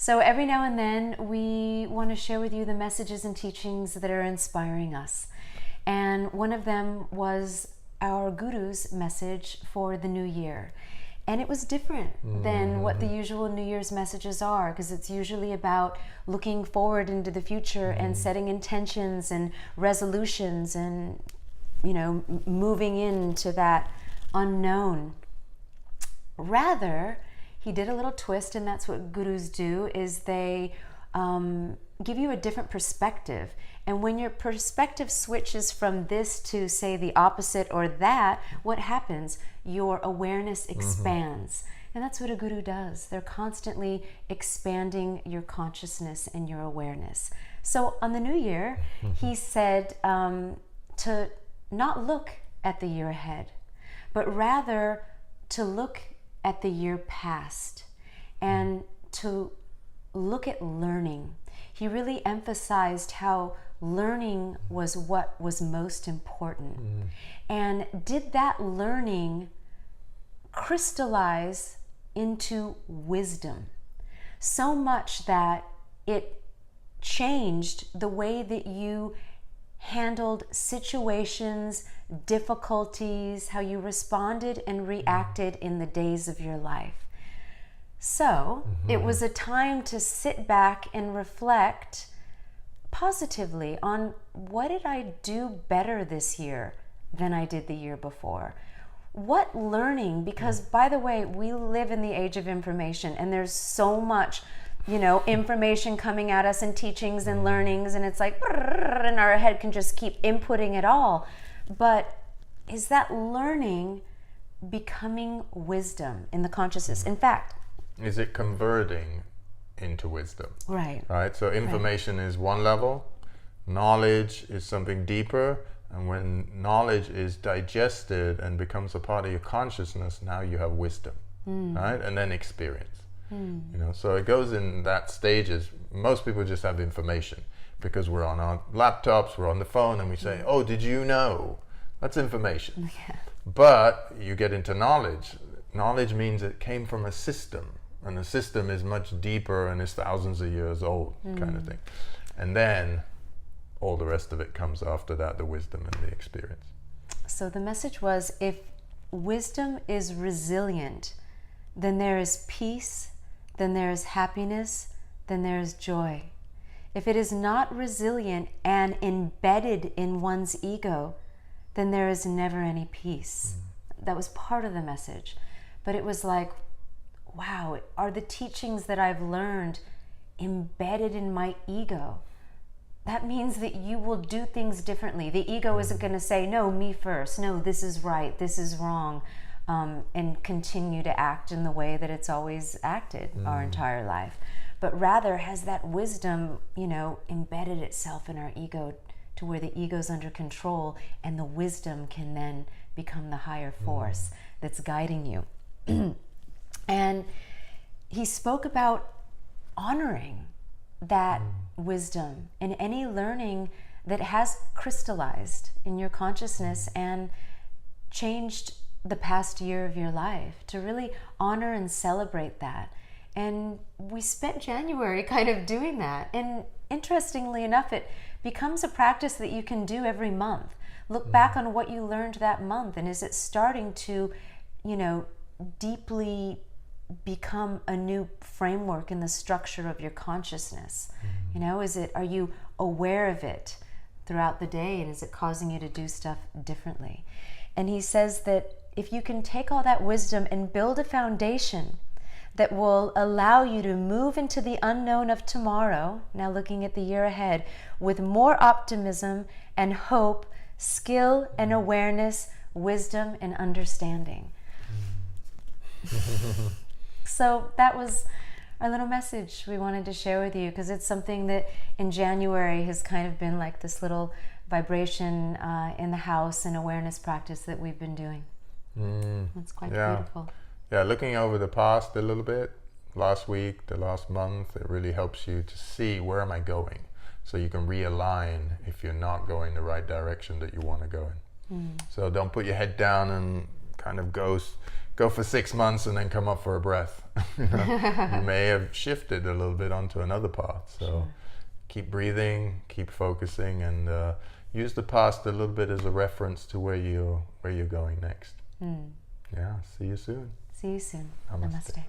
So every now and then we want to share with you the messages and teachings that are inspiring us. And one of them was our Guru's message for the new year. And it was different than what the usual New Year's messages are, because it's usually about looking forward into the future and setting intentions and resolutions and, moving into that unknown. Rather, he did a little twist, and that's what gurus do, is they give you a different perspective. And when your perspective switches from this to, say, the opposite or that, what happens? Your awareness expands. And that's what a guru does. They're constantly expanding your consciousness and your awareness. So on the new year, he said to not look at the year ahead, but rather to look at the year past and to look at learning. He really emphasized how learning was what was most important. And did that learning crystallize into wisdom so much that it changed the way that you handled situations, difficulties, how you responded and reacted in the days of your life. So it was a time to sit back and reflect positively on, what did I do better this year than I did the year before? What learning, because by the way, we live in the age of information, and there's so much, information coming at us and teachings and learnings, and it's like, and our head can just keep inputting it all. But is that learning becoming wisdom in the consciousness? In fact, is it converting into wisdom? Right. So information is one level, knowledge is something deeper, and when knowledge is digested and becomes a part of your consciousness, now you have wisdom, right? And then experience. So it goes in that stages. Most people just have information because we're on our laptops, we're on the phone, and we say, oh, did you know? That's information. Yeah. But you get into knowledge. Knowledge means it came from a system, and the system is much deeper and is thousands of years old, kind of thing. And then all the rest of it comes after that, the wisdom and the experience. So the message was, if wisdom is resilient, then there is peace, then there is happiness, then there is joy. If it is not resilient and embedded in one's ego, then there is never any peace. That was part of the message. But it was like, wow, are the teachings that I've learned embedded in my ego? That means that you will do things differently. The ego isn't going to say, no, me first. No, this is right, this is wrong, and continue to act in the way that it's always acted our entire life. But rather has that wisdom, embedded itself in our ego to where the ego's under control, and the wisdom can then become the higher force that's guiding you. And he spoke about honoring that wisdom in any learning that has crystallized in your consciousness and changed the past year of your life, to really honor and celebrate that. And we spent January kind of doing that. And interestingly enough, it becomes a practice that you can do every month. Look back on what you learned that month, and is it starting to, deeply become a new framework in the structure of your consciousness? Are you aware of it throughout the day, and is it causing you to do stuff differently? And he says that if you can take all that wisdom and build a foundation that will allow you to move into the unknown of tomorrow, now looking at the year ahead, with more optimism and hope, skill and awareness, wisdom and understanding. So that was our little message we wanted to share with you, because it's something that in January has kind of been like this little vibration in the house and awareness practice that we've been doing. It's quite beautiful. Yeah, looking over the past a little bit, last week, the last month, it really helps you to see, where am I going? So you can realign if you're not going the right direction that you want to go in. So don't put your head down and kind of go go for 6 months and then come up for a breath. You may have shifted a little bit onto another path. So keep breathing, keep focusing, and use the past a little bit as a reference to where you're going next. Yeah, see you soon. See you soon. Namaste. Namaste.